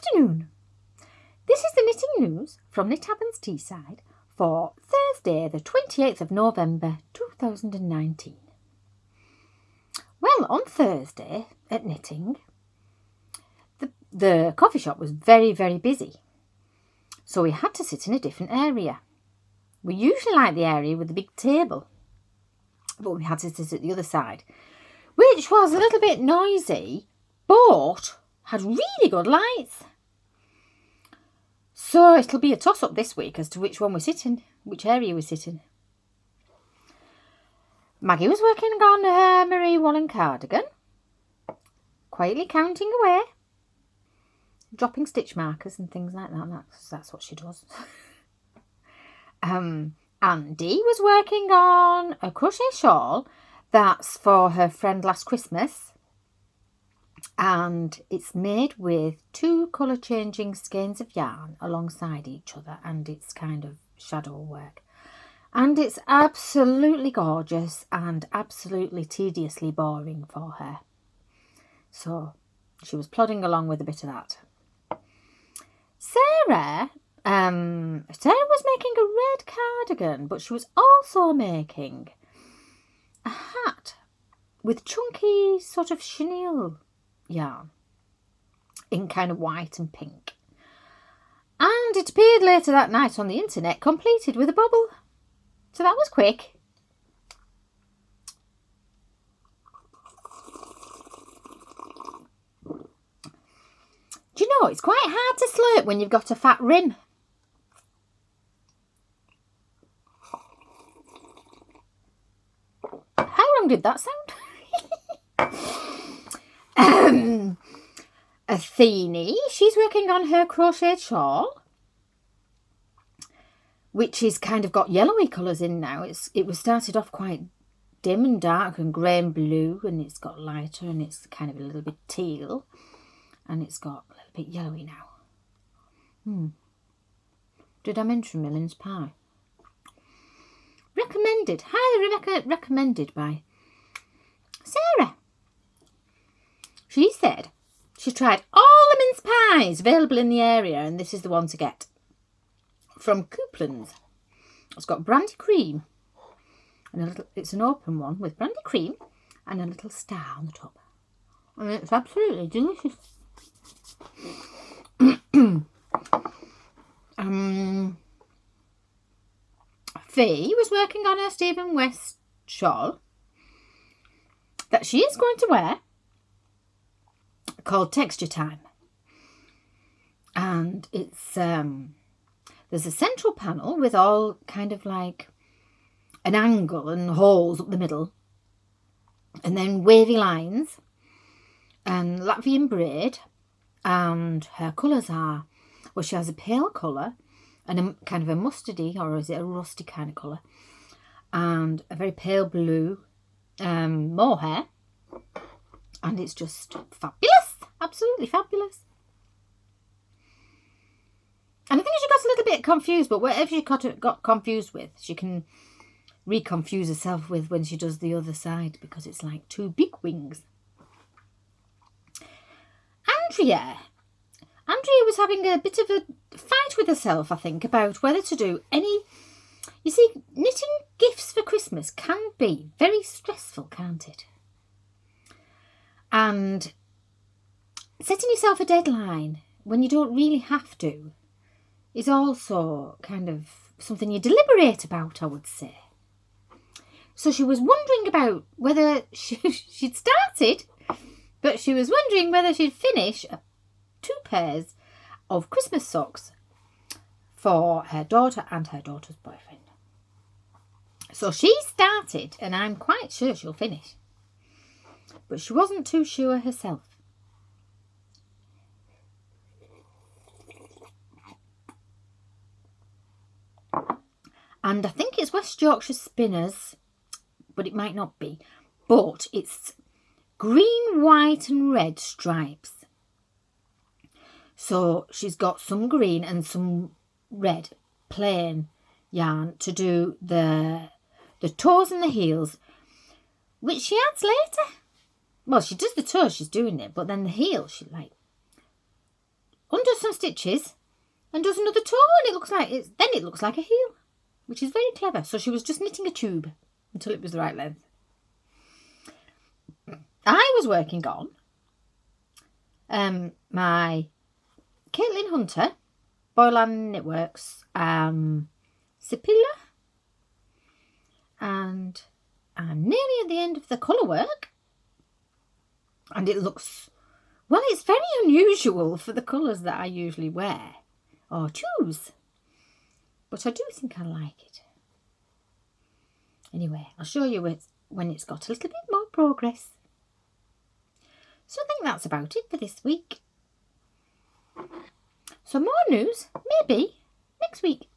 afternoon. This is the knitting news from Knit Happens Teesside for Thursday the 28th of November 2019. Well, on Thursday at knitting, the coffee shop was very, very busy. So we had to sit in a different area. We usually like the area with the big table, but we had to sit at the other side, which was a little bit noisy, but had really good lights. So it'll be a toss-up this week as to which one we sit in, which area we sit in. Maggie was working on her Marie Wallen cardigan, quietly counting away, dropping stitch markers and things like that. That's what she does. Andy was working on a crochet shawl that's for her friend last Christmas, and it's made with 2 colour changing skeins of yarn alongside each other, and it's kind of shadow work, and it's absolutely gorgeous and absolutely tediously boring for her. So she was plodding along with a bit of that. Sarah was making a red cardigan, but she was also making a hat with chunky sort of chenille yarn in kind of white and pink. And it appeared later that night on the internet, completed with a bubble. So that was quick. Do you know, it's quite hard to slurp when you've got a fat rim. How wrong did that sound? Athene, she's working on her crocheted shawl, which is kind of got yellowy colours in now. It was started off quite dim and dark and grey and blue, and it's got lighter and it's kind of a little bit teal, and it's got a little bit yellowy now. Did I mention my mince pie? Recommended, highly recommended by Sarah. She said she tried all the mince pies available in the area, and this is the one to get. From Couplands. It's got brandy cream, and it's an open one with brandy cream and a little star on the top. And it's absolutely delicious. Fee was working on her Stephen West shawl that she is going to wear, called Texture Time. And it's there's a central panel with all kind of like an angle and holes up the middle, and then wavy lines and Latvian braid, and her colours are, well, she has a pale colour and a kind of a mustardy, or is it a rusty kind of colour, and a very pale blue mohair, and it's just fabulous, absolutely fabulous. And I think she got a little bit confused, but whatever she got confused with, she can reconfuse herself with when she does the other side, because it's like 2 big wings. Andrea was having a bit of a fight with herself, I think, about whether to do any... You see, knitting gifts for Christmas can be very stressful, can't it? And setting yourself a deadline when you don't really have to is also kind of something you deliberate about, I would say. So she was wondering about whether she'd started, but she was wondering whether she'd finish 2 pairs of Christmas socks for her daughter and her daughter's boyfriend. So she started, and I'm quite sure she'll finish, but she wasn't too sure herself. And I think it's West Yorkshire Spinners, but it might not be. But it's green, white and red stripes. So she's got some green and some red plain yarn to do the toes and the heels, which she adds later. Well, she does the toes, she's doing it, but then the heel, she like undoes some stitches and does another toe, and it looks like a heel, which is very clever. So she was just knitting a tube until it was the right length. I was working on my Caitlin Hunter, Boylandknitworks, Sipila, and I'm nearly at the end of the colour work, and it looks, well, it's very unusual for the colours that I usually wear or choose, but I do think I like it. Anyway, I'll show you it when it's got a little bit more progress. So I think that's about it for this week. Some more news, maybe, next week.